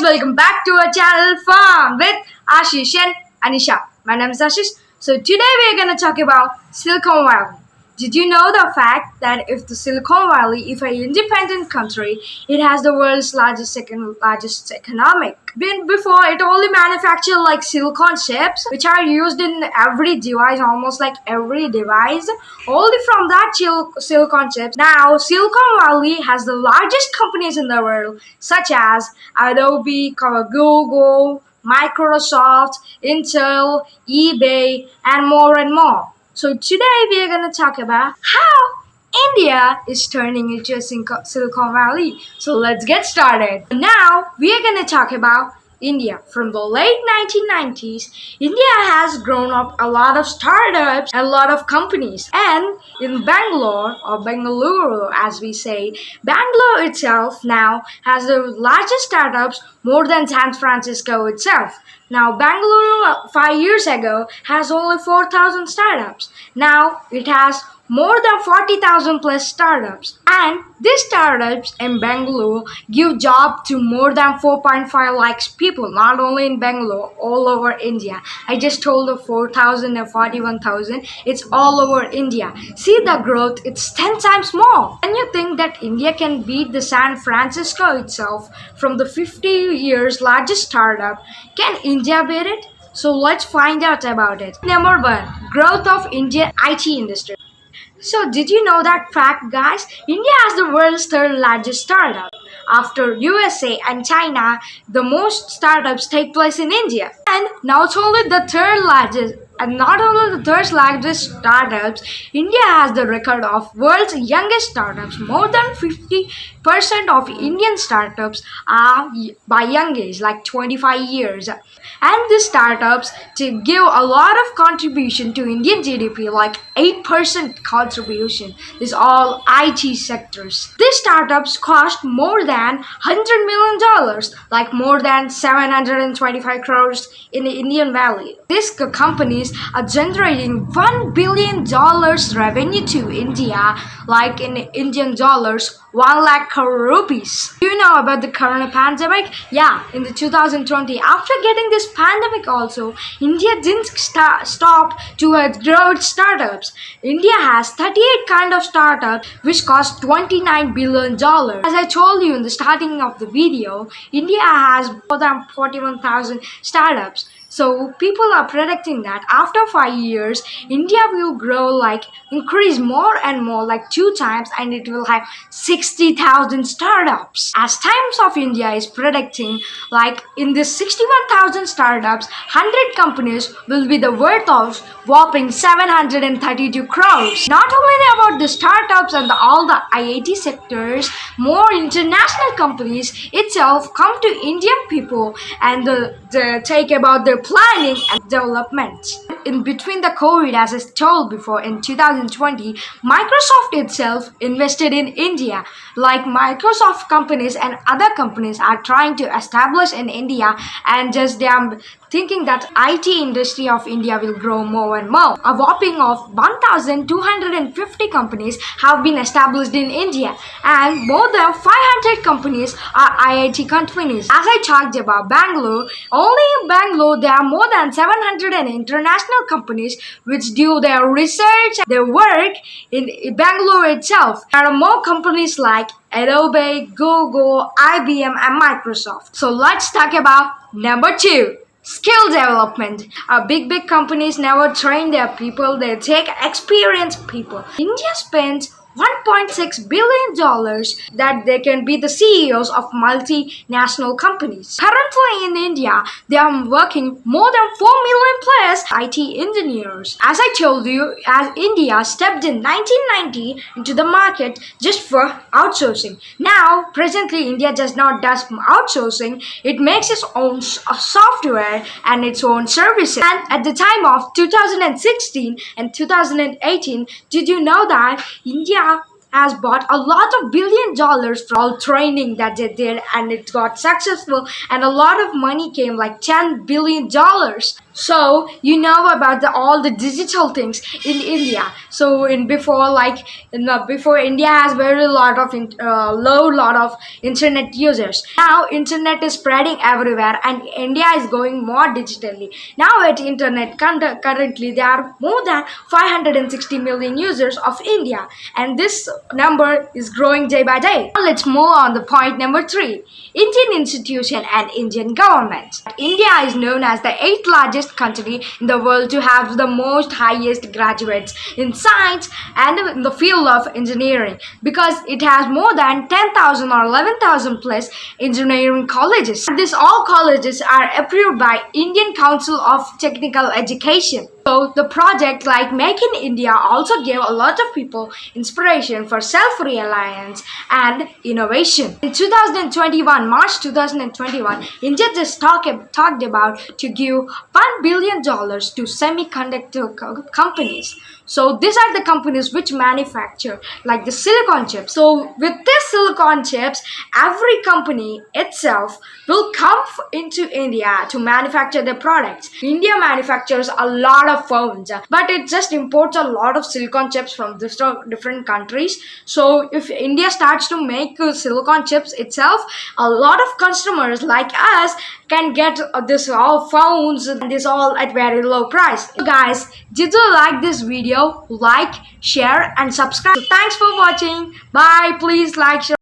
welcome back to our channel Farm with Ashish and Anisha. My name is Ashish. So today we are going to talk about Silicon Valley. Did you know the fact that if the Silicon Valley, if an independent country, it has the world's second largest economic. Before, it only manufactured like silicon chips, which are used in every device, almost like every device, only from that silicon chips. Now, Silicon Valley has the largest companies in the world, such as Adobe, Google, Microsoft, Intel, eBay, and more and more. So today we are going to talk about how India is turning into a Silicon Valley. So let's get started. Now we are going to talk about India. From the late 1990s, India has grown up a lot of startups and a lot of companies. And in Bangalore, or Bengaluru as we say, Bangalore itself now has the largest startups more than San Francisco itself. Now, Bangalore 5 years ago has only 4,000 startups. Now, it has more than 40,000 plus startups. And these startups in Bangalore give job to more than 4.5 lakhs people, not only in Bangalore, all over India. I just told the 4,000 and 41,000. It's all over India. See the growth, it's 10 times more. And you think that India can beat the San Francisco itself from the 50 years largest startup? Can India beat it? So let's find out about it. Number 1, growth of Indian IT industry. So did you know that fact, guys? India has the world's third largest startup. After USA and China, the most startups take place in India. And not only the third largest startups, India has the record of world's youngest startups. More than 50% of Indian startups are by young age, like 25 years. And these startups to give a lot of contribution to Indian GDP, like 8% contribution, is all IT sectors. These startups cost more than $100 million, like more than 725 crores in the Indian value. These companies are generating $1 billion revenue to India, like in Indian dollars, 1 lakh crore rupees. Do you know about the corona pandemic? Yeah, in the 2020, after getting this pandemic also, India didn't stop to grow its startups. India has 38 kind of startups which cost $29 billion. As I told you in the starting of the video, India has more than 41,000 startups. So people are predicting that after 5 years, India will grow increase more and more, like 2 times, and it will have 60,000 startups. As Times of India is predicting, like in this 61,000 startups, 100 companies will be the worth of whopping 732 crores. Not only about the startups and all the IIT sectors, more international companies itself come to Indian people and take about their planning and development. In between the COVID, as I told before, in 2020, Microsoft itself invested in India. Like Microsoft companies and other companies are trying to establish in India, and just they are thinking that IT industry of India will grow more and more. A whopping of 1,250 companies have been established in India, and more than 500 companies are IIT companies. As I talked about Bangalore, only in Bangalore there are more than 700 international companies which do their research, their work in Bangalore itself. There are more companies like Adobe, Google, IBM, and Microsoft. So let's talk about number 2. Skill development. Big companies never train their people, they take experienced people. India spends $1.6 billion that they can be the CEOs of multinational companies. Currently in India, they are working more than 4 million plus IT engineers. As I told you, as India stepped in 1990 into the market just for outsourcing. Now, presently, India does not do outsourcing. It makes its own software and its own services. And at the time of 2016 and 2018, did you know that India has bought a lot of $1 billion for all training that they did, and it got successful, and a lot of money came, like $10 billion. So you know about all the digital things in India. So before India has very low lot of internet users. Now internet is spreading everywhere and India is going more digitally. Now at internet currently there are more than 560 million users of India, and this number is growing day by day. Now let's move on the point number 3. Indian institution and Indian government. India is known as the 8th largest country in the world to have the most highest graduates in science and in the field of engineering, because it has more than 10,000 or 11,000 plus engineering colleges. These all colleges are approved by Indian Council of Technical Education. So the project like Make in India also gave a lot of people inspiration for self-reliance and innovation. In 2021, March 2021, India just talked about to give $1 billion to semiconductor companies. So these are the companies which manufacture like the silicon chips. So with these silicon chips, every company itself will come into India to manufacture their products. India manufactures a lot of phones, but it just imports a lot of silicon chips from different countries. So if India starts to make silicon chips itself, a lot of customers like us can get this all phones and this all at very low price. So guys, did you like this video? Like, share and subscribe. So thanks for watching. Bye. Please like, share.